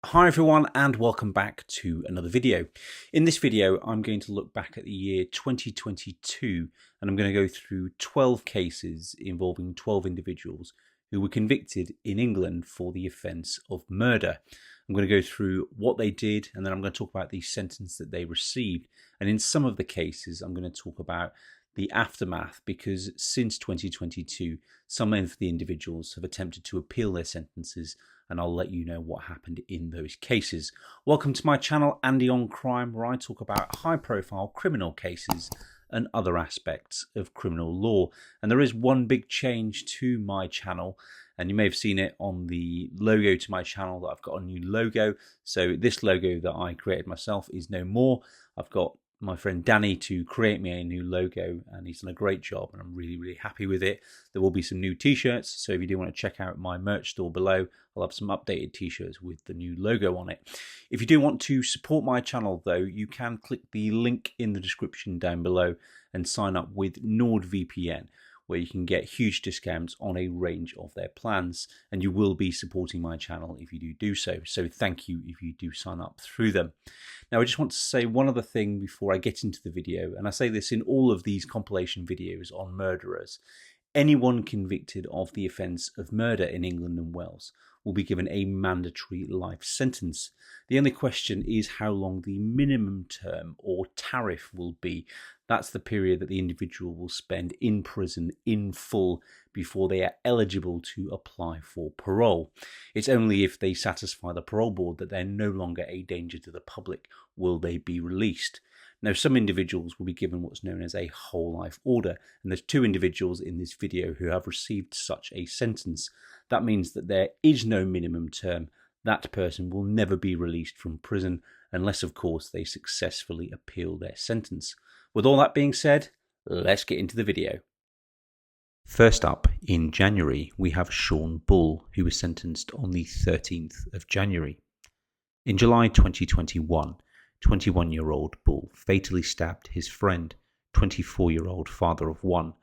Hi everyone and welcome back to another video. In this video I'm going to look back at the year 2022 and I'm going to go through 12 cases involving 12 individuals who were convicted in England for the offence of murder. I'm going to go through what they did and then I'm going to talk about the sentence that they received, and in some of the cases I'm going to talk about the aftermath, because since 2022 some of the individuals have attempted to appeal their sentences, and I'll let you know what happened in those cases. Welcome to my channel, Andy on Crime, where I talk about high-profile criminal cases and other aspects of criminal law. And there is one big change to my channel, and you may have seen it on the logo to my channel that I've got a new logo. So this logo that I created myself is no more. I've got my friend Danny to create me a new logo, and he's done a great job and I'm really happy with it. There will be some new t-shirts, so if you do want to check out my merch store below, I'll have some updated t-shirts with the new logo on it. If you do want to support my channel though, you can click the link in the description down below and sign up with NordVPN, where you can get huge discounts on a range of their plans, and you will be supporting my channel if you do so. So thank you if you do sign up through them. Now I just want to say one other thing before I get into the video, and I say this in all of these compilation videos on murderers. Anyone convicted of the offence of murder in England and Wales will be given a mandatory life sentence. The only question is how long the minimum term or tariff will be. That's the period that the individual will spend in prison in full before they are eligible to apply for parole. It's only if they satisfy the parole board that they're no longer a danger to the public will they be released. Now, some individuals will be given what's known as a whole life order, and there's two individuals in this video who have received such a sentence. That means that there is no minimum term. That person will never be released from prison unless, of course, they successfully appeal their sentence. With all that being said, let's get into the video. First up, in January, we have Sean Bulle, who was sentenced on the 13th of January. In July 2021, 21-year-old Bulle fatally stabbed his friend, 24-year-old father of one,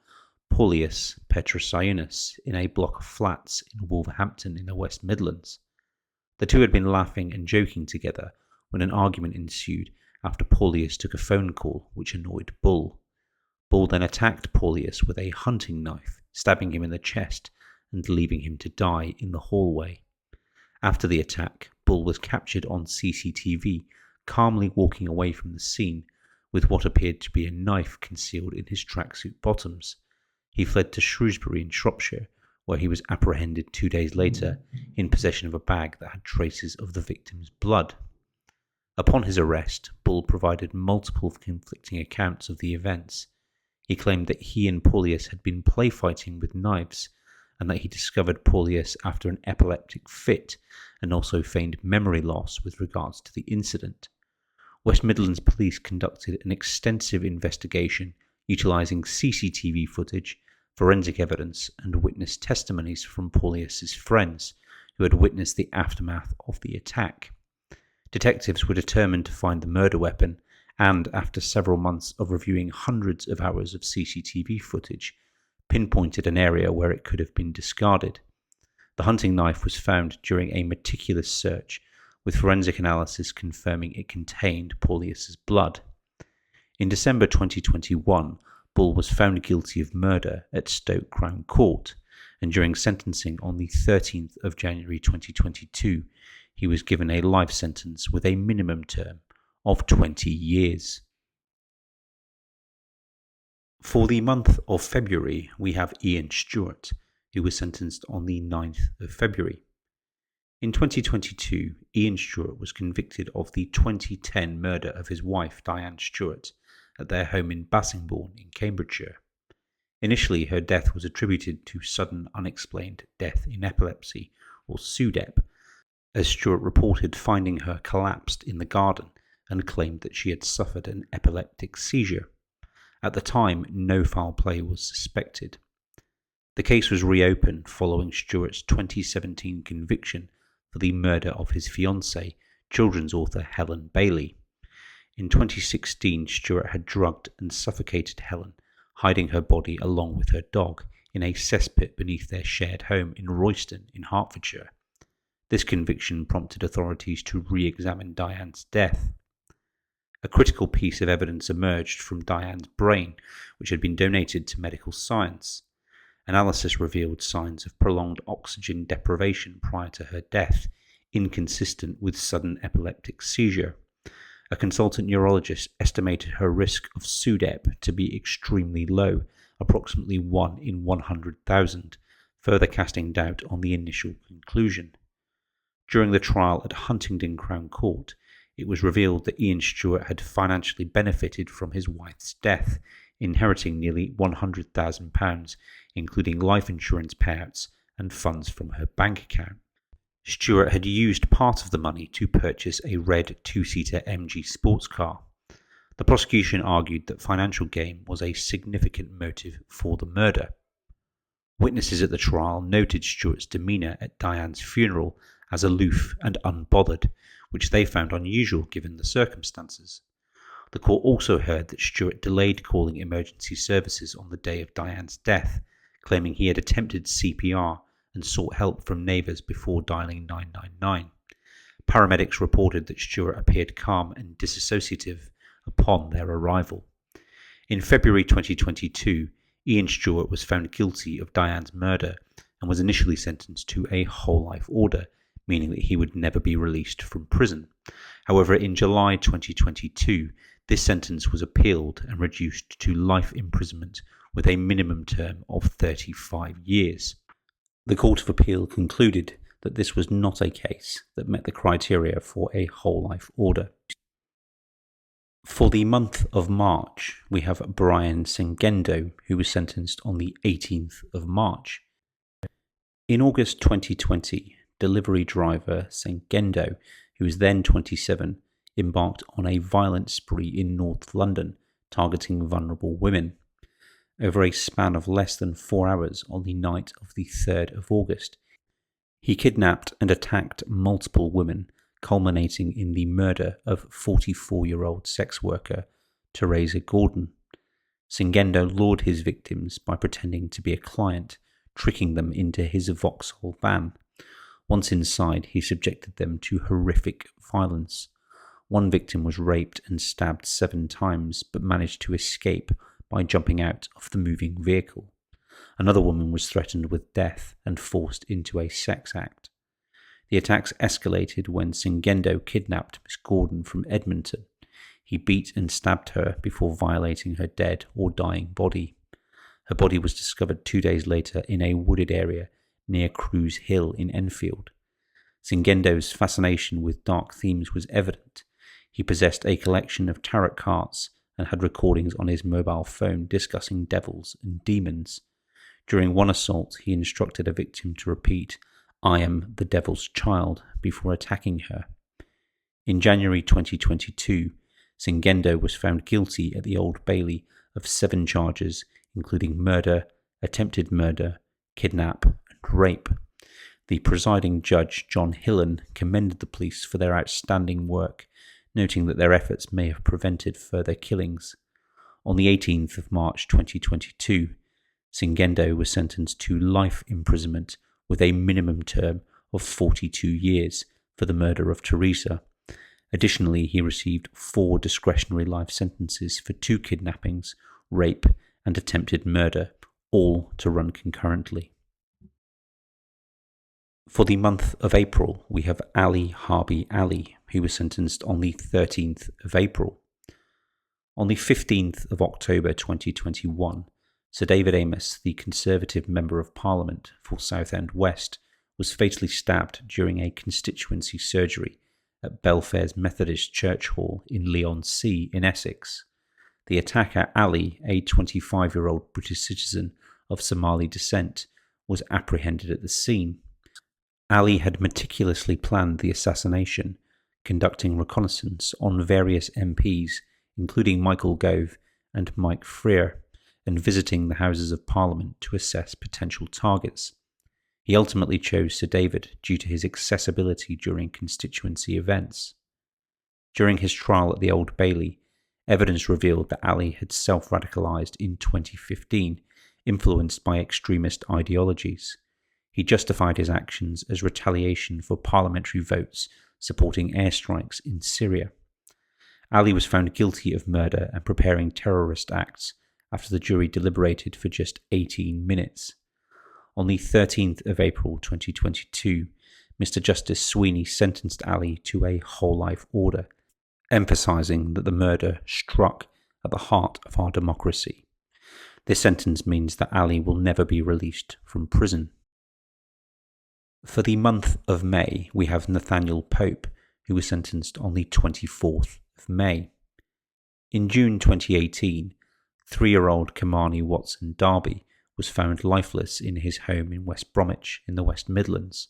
Paulius Petrosianus, in a block of flats in Wolverhampton in the West Midlands. The two had been laughing and joking together when an argument ensued after Paulius took a phone call which annoyed Bulle. Bulle then attacked Paulius with a hunting knife, stabbing him in the chest and leaving him to die in the hallway. After the attack, Bulle was captured on CCTV, calmly walking away from the scene with what appeared to be a knife concealed in his tracksuit bottoms. He fled to Shrewsbury in Shropshire, where he was apprehended 2 days later in possession of a bag that had traces of the victim's blood. Upon his arrest, Bulle provided multiple conflicting accounts of the events. He claimed that he and Paulius had been play fighting with knives, and that he discovered Paulius after an epileptic fit, and also feigned memory loss with regards to the incident. West Midlands Police conducted an extensive investigation utilising CCTV footage, forensic evidence and witness testimonies from Paulius's friends who had witnessed the aftermath of the attack. Detectives were determined to find the murder weapon, and after several months of reviewing hundreds of hours of CCTV footage, pinpointed an area where it could have been discarded. The hunting knife was found during a meticulous search, with forensic analysis confirming it contained Paulius's blood. In December 2021, Bulle was found guilty of murder at Stoke Crown Court, and during sentencing on the 13th of January 2022, he was given a life sentence with a minimum term of 20 years. For the month of February, we have Ian Stewart, who was sentenced on the 9th of February. In 2022, Ian Stewart was convicted of the 2010 murder of his wife Diane Stewart at their home in Bassingbourn in Cambridgeshire. Initially, her death was attributed to sudden unexplained death in epilepsy, or SUDEP, as Stewart reported finding her collapsed in the garden and claimed that she had suffered an epileptic seizure. At the time, no foul play was suspected. The case was reopened following Stewart's 2017 conviction for the murder of his fiancée, children's author Helen Bailey. In 2016, Stewart had drugged and suffocated Helen, hiding her body along with her dog in a cesspit beneath their shared home in Royston in Hertfordshire. This conviction prompted authorities to re-examine Diane's death. A critical piece of evidence emerged from Diane's brain, which had been donated to medical science. Analysis revealed signs of prolonged oxygen deprivation prior to her death, inconsistent with sudden epileptic seizure. A consultant neurologist estimated her risk of SUDEP to be extremely low, approximately 1 in 100,000, further casting doubt on the initial conclusion. During the trial at Huntingdon Crown Court, it was revealed that Ian Stewart had financially benefited from his wife's death, inheriting nearly £100,000, including life insurance payouts and funds from her bank account. Stewart had used part of the money to purchase a red two-seater MG sports car. The prosecution argued that financial gain was a significant motive for the murder. Witnesses at the trial noted Stewart's demeanour at Diane's funeral as aloof and unbothered, which they found unusual given the circumstances. The court also heard that Stewart delayed calling emergency services on the day of Diane's death, claiming he had attempted CPR and sought help from neighbours before dialing 999. Paramedics reported that Stewart appeared calm and disassociative upon their arrival. In February 2022, Ian Stewart was found guilty of Diane's murder and was initially sentenced to a whole-life order, meaning that he would never be released from prison. However, in July 2022, this sentence was appealed and reduced to life imprisonment with a minimum term of 35 years. The Court of Appeal concluded that this was not a case that met the criteria for a whole-life order. For the month of March, we have Brian Sengendo, who was sentenced on the 18th of March. In August 2020, delivery driver Sengendo, who was then 27, embarked on a violent spree in North London, targeting vulnerable women. Over a span of less than 4 hours on the night of the 3rd of August, he kidnapped and attacked multiple women, culminating in the murder of 44-year-old sex worker Teresa Gordon. Sengendo lured his victims by pretending to be a client, tricking them into his Vauxhall van. Once inside, he subjected them to horrific violence. One victim was raped and stabbed 7 times, but managed to escape by jumping out of the moving vehicle. Another woman was threatened with death and forced into a sex act. The attacks escalated when Sengendo kidnapped Miss Gordon from Edmonton. He beat and stabbed her before violating her dead or dying body. Her body was discovered 2 days later in a wooded area near Cruise Hill in Enfield. Sengendo's fascination with dark themes was evident. He possessed a collection of tarot cards and had recordings on his mobile phone discussing devils and demons. During one assault, he instructed a victim to repeat, "I am the devil's child," before attacking her. In January 2022, Sengendo was found guilty at the Old Bailey of 7 charges, including murder, attempted murder, kidnap, and rape. The presiding judge, John Hillen, commended the police for their outstanding work, noting that their efforts may have prevented further killings. On the 18th of March 2022, Sengendo was sentenced to life imprisonment with a minimum term of 42 years for the murder of Teresa. Additionally, he received 4 discretionary life sentences for 2 kidnappings, rape, and attempted murder, all to run concurrently. For the month of April, we have Harbi Ali, who was sentenced on the 13th of April. On the 15th of October 2021, Sir David Amos, the Conservative Member of Parliament for Southend West, was fatally stabbed during a constituency surgery at Belfair's Methodist Church Hall in Leigh-on-Sea in Essex. The attacker, Ali, a 25-year-old British citizen of Somali descent, was apprehended at the scene. Ali had meticulously planned the assassination, conducting reconnaissance on various MPs, including Michael Gove and Mike Freer, and visiting the Houses of Parliament to assess potential targets. He ultimately chose Sir David due to his accessibility during constituency events. During his trial at the Old Bailey, evidence revealed that Ali had self-radicalised in 2015, influenced by extremist ideologies. He justified his actions as retaliation for parliamentary votes supporting airstrikes in Syria. Ali was found guilty of murder and preparing terrorist acts after the jury deliberated for just 18 minutes. On the 13th of April 2022, Mr. Justice Sweeney sentenced Ali to a whole life order, emphasising that the murder struck at the heart of our democracy. This sentence means that Ali will never be released from prison. For the month of May, we have Nathaniel Pope, who was sentenced on the 24th of May. In June 2018, 3-year-old Kamani Watson Darby was found lifeless in his home in West Bromwich in the West Midlands.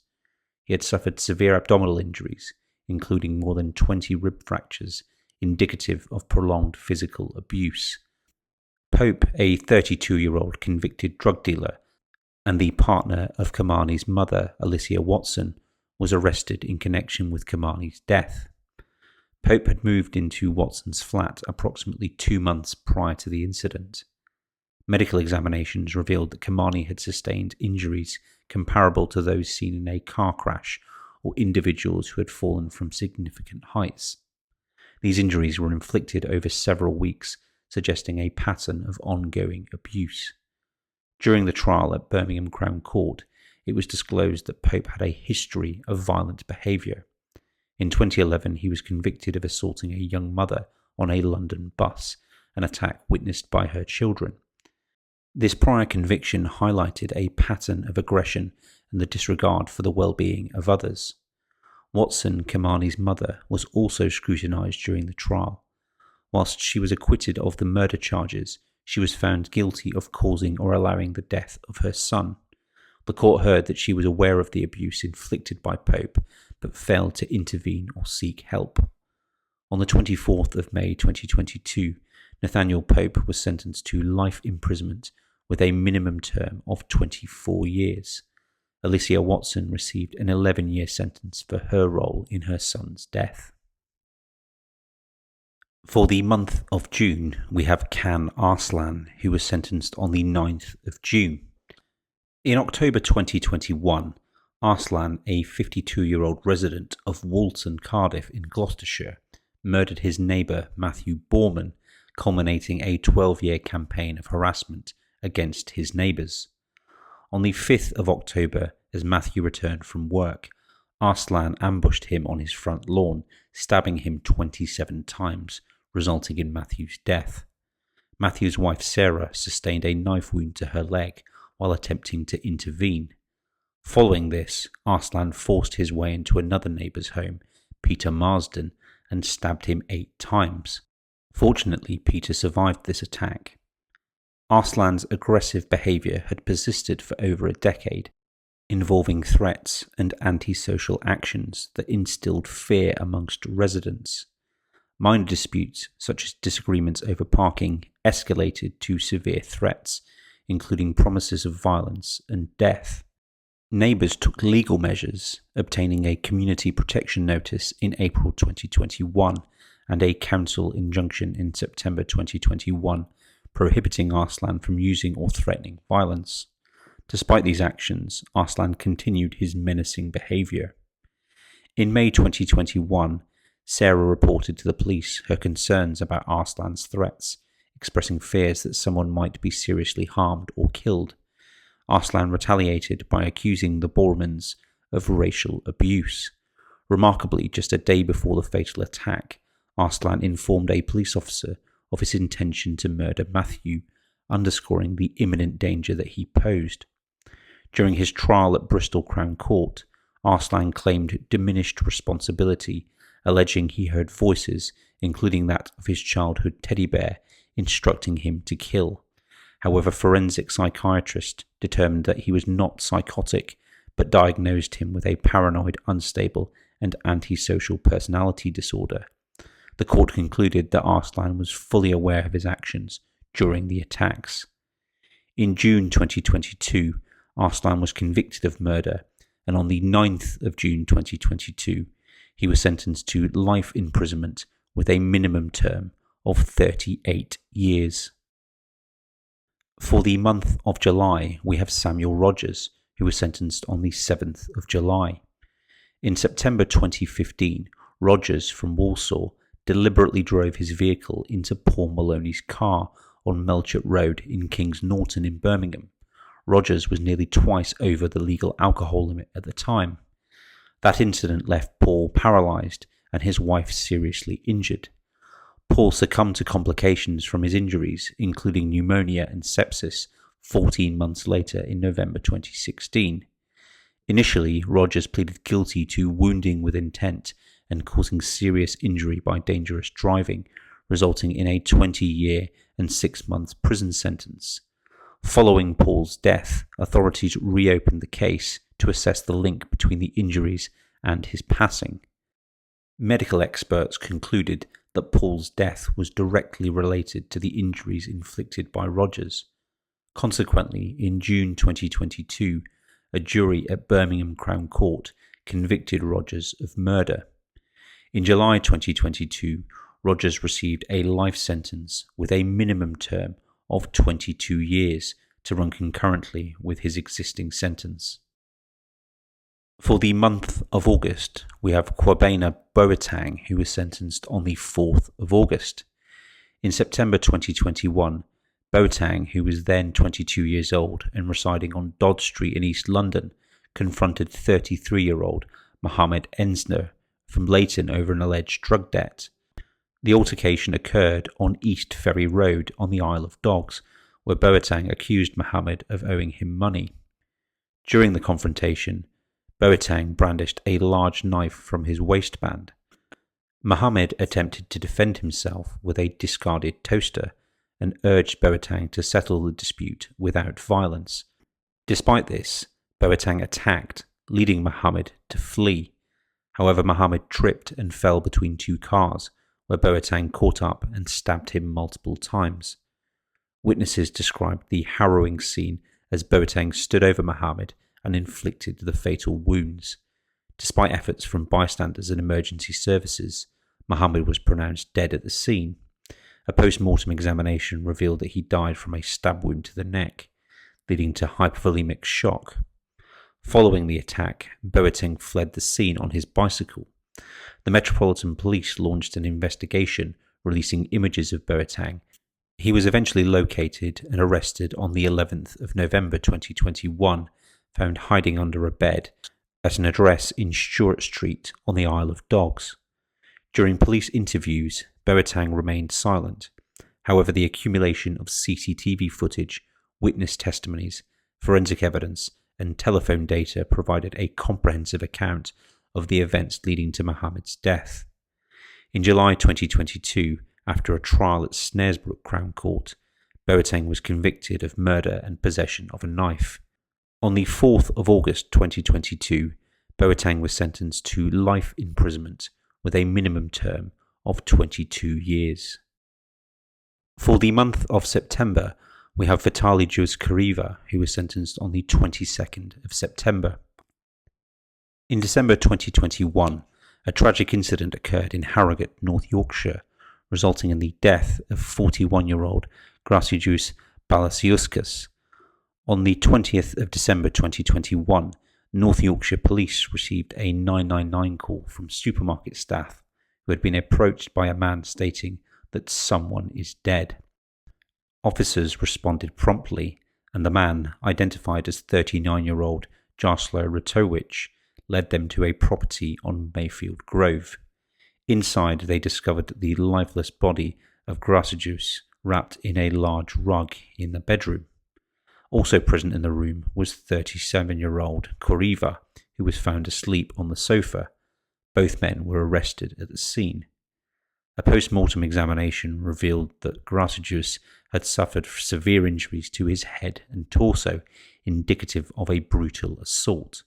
He had suffered severe abdominal injuries, including more than 20 rib fractures, indicative of prolonged physical abuse. Pope, a 32-year-old convicted drug dealer and the partner of Kamani's mother, Alicia Watson, was arrested in connection with Kamani's death. Pope had moved into Watson's flat approximately 2 months prior to the incident. Medical examinations revealed that Kamani had sustained injuries comparable to those seen in a car crash or individuals who had fallen from significant heights. These injuries were inflicted over several weeks, suggesting a pattern of ongoing abuse. During the trial at Birmingham Crown Court, it was disclosed that Pope had a history of violent behaviour. In 2011, he was convicted of assaulting a young mother on a London bus, an attack witnessed by her children. This prior conviction highlighted a pattern of aggression and the disregard for the well-being of others. Watson, Kamani's mother, was also scrutinised during the trial. Whilst she was acquitted of the murder charges, she was found guilty of causing or allowing the death of her son. The court heard that she was aware of the abuse inflicted by Pope, but failed to intervene or seek help. On the 24th of May 2022, Nathaniel Pope was sentenced to life imprisonment with a minimum term of 24 years. Alicia Watson received an 11-year sentence for her role in her son's death. For the month of June, we have Arslan, who was sentenced on the 9th of June. In October 2021, Arslan, a 52-year-old resident of Walton, Cardiff in Gloucestershire, murdered his neighbour Matthew Borman, culminating a 12-year campaign of harassment against his neighbours. On the 5th of October, as Matthew returned from work, Arslan ambushed him on his front lawn, stabbing him 27 times, resulting in Matthew's death. Matthew's wife Sarah sustained a knife wound to her leg while attempting to intervene. Following this, Arslan forced his way into another neighbour's home, Peter Marsden, and stabbed him 8 times. Fortunately, Peter survived this attack. Arslan's aggressive behaviour had persisted for over a decade, involving threats and antisocial actions that instilled fear amongst residents. Minor disputes, such as disagreements over parking, escalated to severe threats, including promises of violence and death. Neighbours took legal measures, obtaining a community protection notice in April 2021 and a council injunction in September 2021, prohibiting Arslan from using or threatening violence. Despite these actions, Arslan continued his menacing behaviour. In May 2021, Sarah reported to the police her concerns about Arslan's threats, expressing fears that someone might be seriously harmed or killed. Arslan retaliated by accusing the Bormans of racial abuse. Remarkably, just a day before the fatal attack, Arslan informed a police officer of his intention to murder Matthew, underscoring the imminent danger that he posed. During his trial at Bristol Crown Court, Arslan claimed diminished responsibility, alleging he heard voices, including that of his childhood teddy bear, instructing him to kill. However, forensic psychiatrist determined that he was not psychotic, but diagnosed him with a paranoid, unstable, and antisocial personality disorder. The court concluded that Arslan was fully aware of his actions during the attacks. In June 2022, Arslan was convicted of murder, and on the 9th of June 2022, he was sentenced to life imprisonment with a minimum term of 38 years. For the month of July, we have Samuel Rogers, who was sentenced on the 7th of July. In September 2015, Rogers from Walsall deliberately drove his vehicle into Paul Maloney's car on Melchett Road in Kings Norton in Birmingham. Rogers was nearly twice over the legal alcohol limit at the time. That incident left Paul paralysed and his wife seriously injured. Paul succumbed to complications from his injuries, including pneumonia and sepsis, 14 months later in November 2016. Initially, Rogers pleaded guilty to wounding with intent and causing serious injury by dangerous driving, resulting in a 20-year and 6-month prison sentence. Following Paul's death, authorities reopened the case to assess the link between the injuries and his passing. Medical experts concluded that Paul's death was directly related to the injuries inflicted by Rogers. Consequently, in June 2022, a jury at Birmingham Crown Court convicted Rogers of murder. In July 2022, Rogers received a life sentence with a minimum term of 22 years to run concurrently with his existing sentence. For the month of August, we have Kwabena Boateng, who was sentenced on the 4th of August. In September 2021, Boateng, who was then 22 years old and residing on Dodd Street in East London, confronted 33-year-old Mohammed Ensner from Leighton over an alleged drug debt. The altercation occurred on East Ferry Road on the Isle of Dogs, where Boateng accused Mohammed of owing him money. During the confrontation, Boateng brandished a large knife from his waistband. Mohammed attempted to defend himself with a discarded toaster and urged Boateng to settle the dispute without violence. Despite this, Boateng attacked, leading Mohammed to flee. However, Mohammed tripped and fell between two cars, where Boateng caught up and stabbed him multiple times. Witnesses described the harrowing scene as Boateng stood over Mohammed and inflicted the fatal wounds. Despite efforts from bystanders and emergency services, Mohammed was pronounced dead at the scene. A post-mortem examination revealed that he died from a stab wound to the neck, leading to hypovolemic shock. Following the attack, Boateng fled the scene on his bicycle. The Metropolitan Police launched an investigation, releasing images of Boateng. He was eventually located and arrested on the 11th of November 2021, found hiding under a bed at an address in Stewart Street on the Isle of Dogs. During police interviews, Boateng remained silent. However, the accumulation of CCTV footage, witness testimonies, forensic evidence, and telephone data provided a comprehensive account of the events leading to Mohammed's death. In July 2022, after a trial at Snaresbrook Crown Court, Boateng was convicted of murder and possession of a knife. On the 4th of August 2022, Boateng was sentenced to life imprisonment with a minimum term of 22 years. For the month of September, we have Vitalijus Koreiva, who was sentenced on the 22nd of September. In December 2021, a tragic incident occurred in Harrogate, North Yorkshire, resulting in the death of 41-year-old Vitalijus Koreiva. On the 20th of December 2021, North Yorkshire Police received a 999 call from supermarket staff who had been approached by a man stating that someone is dead. Officers responded promptly, and the man, identified as 39-year-old Jarslo Ratowicz, led them to a property on Mayfield Grove. Inside, they discovered the lifeless body of Vitalijus wrapped in a large rug in the bedroom. Also present in the room was 37-year-old Koreiva, who was found asleep on the sofa. Both men were arrested at the scene. A post-mortem examination revealed that Vitalijus had suffered severe injuries to his head and torso, indicative of a brutal assault.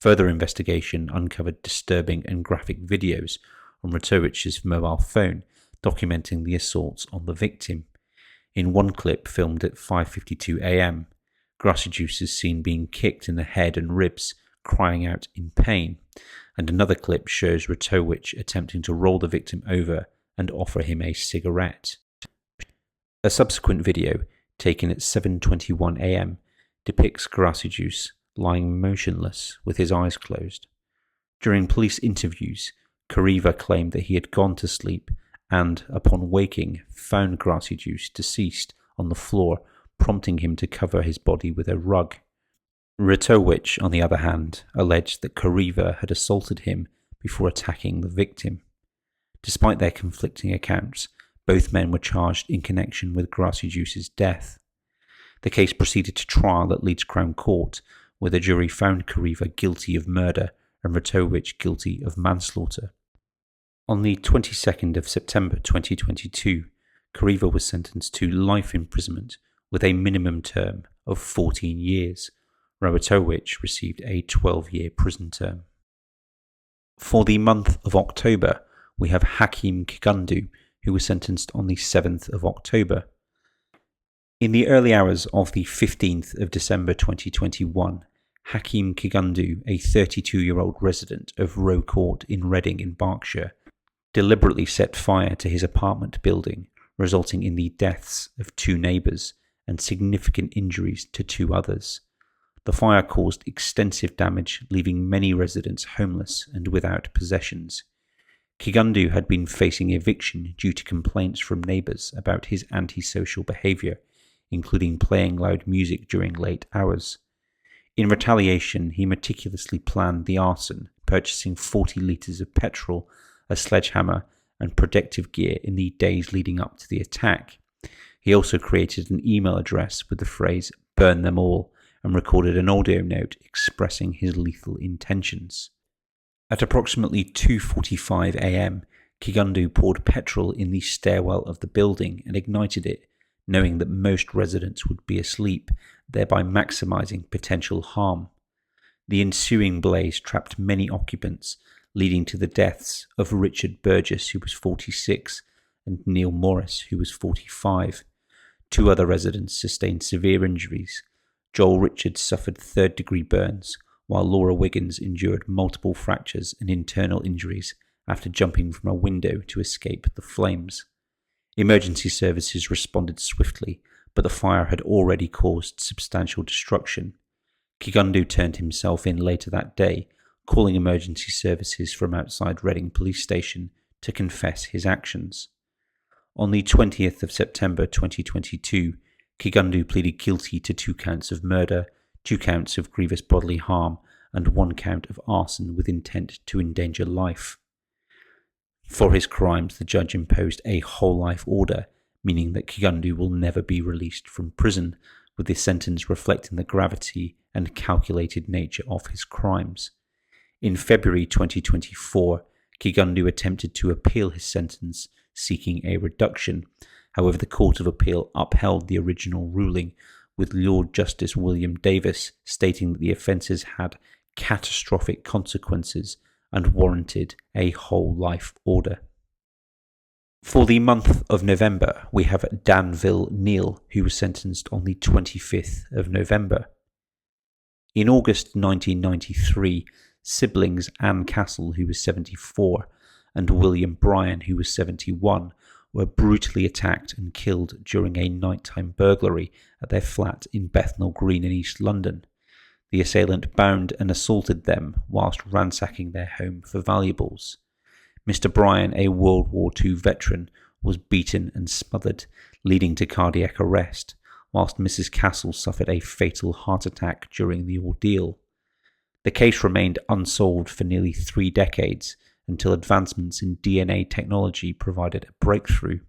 Further investigation uncovered disturbing and graphic videos on Ratowicz's mobile phone documenting the assaults on the victim. In one clip filmed at 5:52 a.m., Vitalijus is seen being kicked in the head and ribs, crying out in pain, and another clip shows Ratowicz attempting to roll the victim over and offer him a cigarette. A subsequent video, taken at 7:21 a.m., depicts Vitalijus lying motionless with his eyes closed. During police interviews, Koreiva claimed that he had gone to sleep and, upon waking, found Vitalijus deceased on the floor, prompting him to cover his body with a rug. Vitalijus, on the other hand, alleged that Koreiva had assaulted him before attacking the victim. Despite their conflicting accounts, both men were charged in connection with Vitalijus's death. The case proceeded to trial at Leeds Crown Court, where the jury found Koreiva guilty of murder and Vitalijus guilty of manslaughter. On the 22nd of September 2022, Koreiva was sentenced to life imprisonment with a minimum term of 14 years, where Vitalijus received a 12-year prison term. For the month of October, we have Hakeem Kigundu, who was sentenced on the 7th of October. In the early hours of the 15th of December 2021, Hakeem Kigundu, a 32-year-old resident of Roe Court in Reading in Berkshire, deliberately set fire to his apartment building, resulting in the deaths of 2 neighbours and significant injuries to 2 others. The fire caused extensive damage, leaving many residents homeless and without possessions. Kigundu had been facing eviction due to complaints from neighbours about his antisocial behaviour, including playing loud music during late hours. In retaliation, he meticulously planned the arson, purchasing 40 litres of petrol, a sledgehammer, and protective gear in the days leading up to the attack. He also created an email address with the phrase "burn them all" and recorded an audio note expressing his lethal intentions. At approximately 2:45 a.m, Kigundu poured petrol in the stairwell of the building and ignited it, knowing that most residents would be asleep, thereby maximising potential harm. The ensuing blaze trapped many occupants, leading to the deaths of Richard Burgess, who was 46, and Neil Morris, who was 45. 2 other residents sustained severe injuries. Joel Richards suffered 3rd-degree burns, while Laura Wiggins endured multiple fractures and internal injuries after jumping from a window to escape the flames. Emergency services responded swiftly, but the fire had already caused substantial destruction. Kigundu turned himself in later that day, calling emergency services from outside Reading Police Station to confess his actions. On the 20th of September 2022, Kigundu pleaded guilty to 2 counts of murder, 2 counts of grievous bodily harm, and 1 count of arson with intent to endanger life. For his crimes, the judge imposed a whole life order, meaning that Kigundu will never be released from prison, with this sentence reflecting the gravity and calculated nature of his crimes. In February 2024, Kigundu attempted to appeal his sentence, seeking a reduction. However, the Court of Appeal upheld the original ruling, with Lord Justice William Davis stating that the offences had catastrophic consequences and warranted a whole life order. For the month of November, we have Danville Neil, who was sentenced on the 25th of November. In August 1993, siblings Anne Castle, who was 74, and William Bryan, who was 71, were brutally attacked and killed during a nighttime burglary at their flat in Bethnal Green in East London. The assailant bound and assaulted them whilst ransacking their home for valuables. Mr. Bryan, a World War II veteran, was beaten and smothered, leading to cardiac arrest, whilst Mrs. Castle suffered a fatal heart attack during the ordeal. The case remained unsolved for nearly 3 decades, until advancements in DNA technology provided a breakthrough.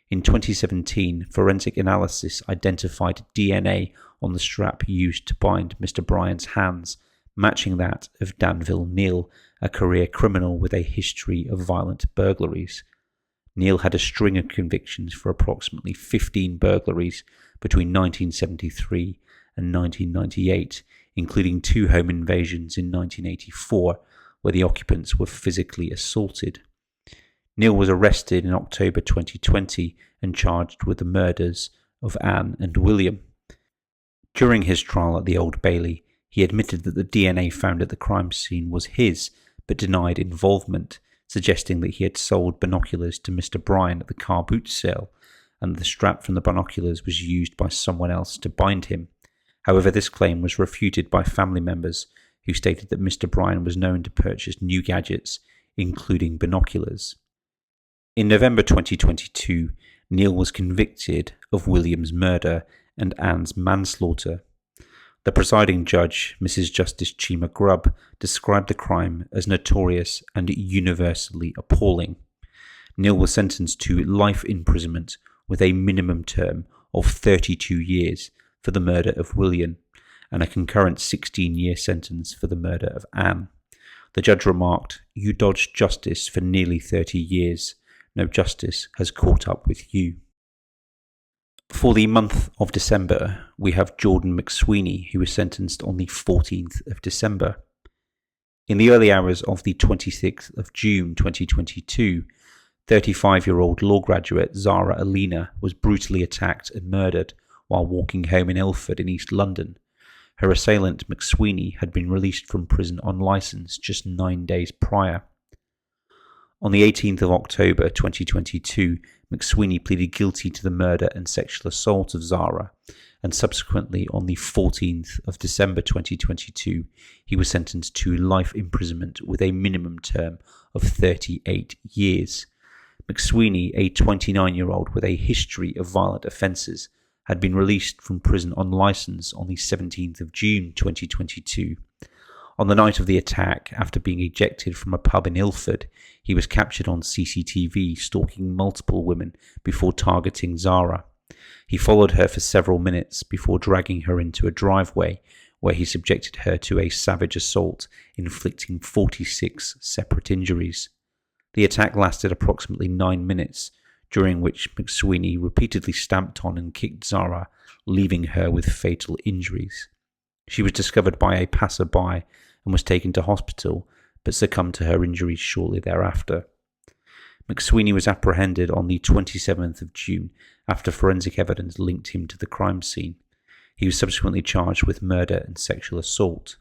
In 2017, forensic analysis identified DNA on the strap used to bind Mr. Bryan's hands, matching that of Danville Neil, a career criminal with a history of violent burglaries. Neil had a string of convictions for approximately 15 burglaries between 1973 and 1998, including 2 home invasions in 1984, where the occupants were physically assaulted. Neil was arrested in October 2020 and charged with the murders of Anne and William. During his trial at the Old Bailey, he admitted that the DNA found at the crime scene was his, but denied involvement, suggesting that he had sold binoculars to Mr. Bryan at the car boot sale, and the strap from the binoculars was used by someone else to bind him. However, this claim was refuted by family members who stated that Mr. Bryan was known to purchase new gadgets, including binoculars. In November 2022, Neil was convicted of William's murder and Anne's manslaughter. The presiding judge, Mrs. Justice Chima Grubb, described the crime as notorious and universally appalling. Neil was sentenced to life imprisonment with a minimum term of 32 years for the murder of William and a concurrent 16-year sentence for the murder of Anne. The judge remarked, "You dodged justice for nearly 30 years. No justice has caught up with you." For the month of December, we have Jordan McSweeney, who was sentenced on the 14th of December. In the early hours of the 26th of June 2022, 35-year-old law graduate Zara Alina was brutally attacked and murdered while walking home in Ilford in East London. Her assailant, McSweeney, had been released from prison on licence just 9 days prior. On the 18th of October 2022, McSweeney pleaded guilty to the murder and sexual assault of Zara, and subsequently on the 14th of December 2022, he was sentenced to life imprisonment with a minimum term of 38 years. McSweeney, a 29-year-old with a history of violent offences, had been released from prison on licence on the 17th of June 2022. On the night of the attack, after being ejected from a pub in Ilford, he was captured on CCTV stalking multiple women before targeting Zara. He followed her for several minutes before dragging her into a driveway where he subjected her to a savage assault, inflicting 46 separate injuries. The attack lasted approximately 9 minutes, during which McSweeney repeatedly stamped on and kicked Zara, leaving her with fatal injuries. She was discovered by a passerby and was taken to hospital, but succumbed to her injuries shortly thereafter. McSweeney was apprehended on the 27th of June after forensic evidence linked him to the crime scene. He was subsequently charged with murder and sexual assault.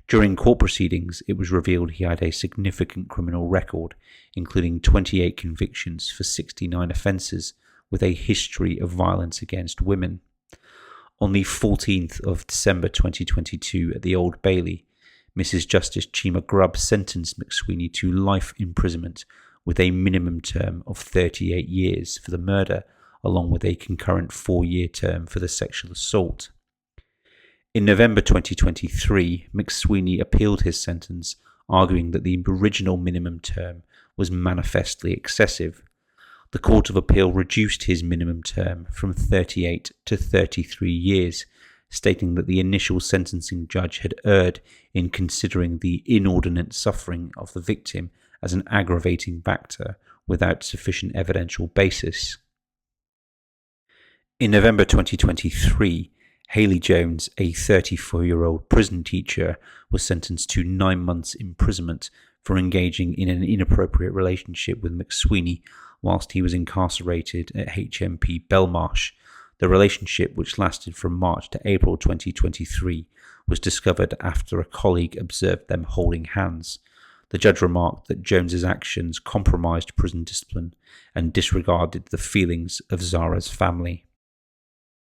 During court proceedings, it was revealed he had a significant criminal record, including 28 convictions for 69 offences, with a history of violence against women. On the 14th of December 2022 at the Old Bailey, Mrs. Justice Chima Grubb sentenced McSweeney to life imprisonment with a minimum term of 38 years for the murder, along with a concurrent 4-year term for the sexual assault. In November 2023, McSweeney appealed his sentence, arguing that the original minimum term was manifestly excessive. The Court of Appeal reduced his minimum term from 38 to 33 years, stating that the initial sentencing judge had erred in considering the inordinate suffering of the victim as an aggravating factor without sufficient evidential basis. In November 2023, Haley Jones, a 34-year-old prison teacher, was sentenced to 9 months imprisonment for engaging in an inappropriate relationship with McSweeney whilst he was incarcerated at HMP Belmarsh. The relationship, which lasted from March to April 2023, was discovered after a colleague observed them holding hands. The judge remarked that Jones's actions compromised prison discipline and disregarded the feelings of Zara's family.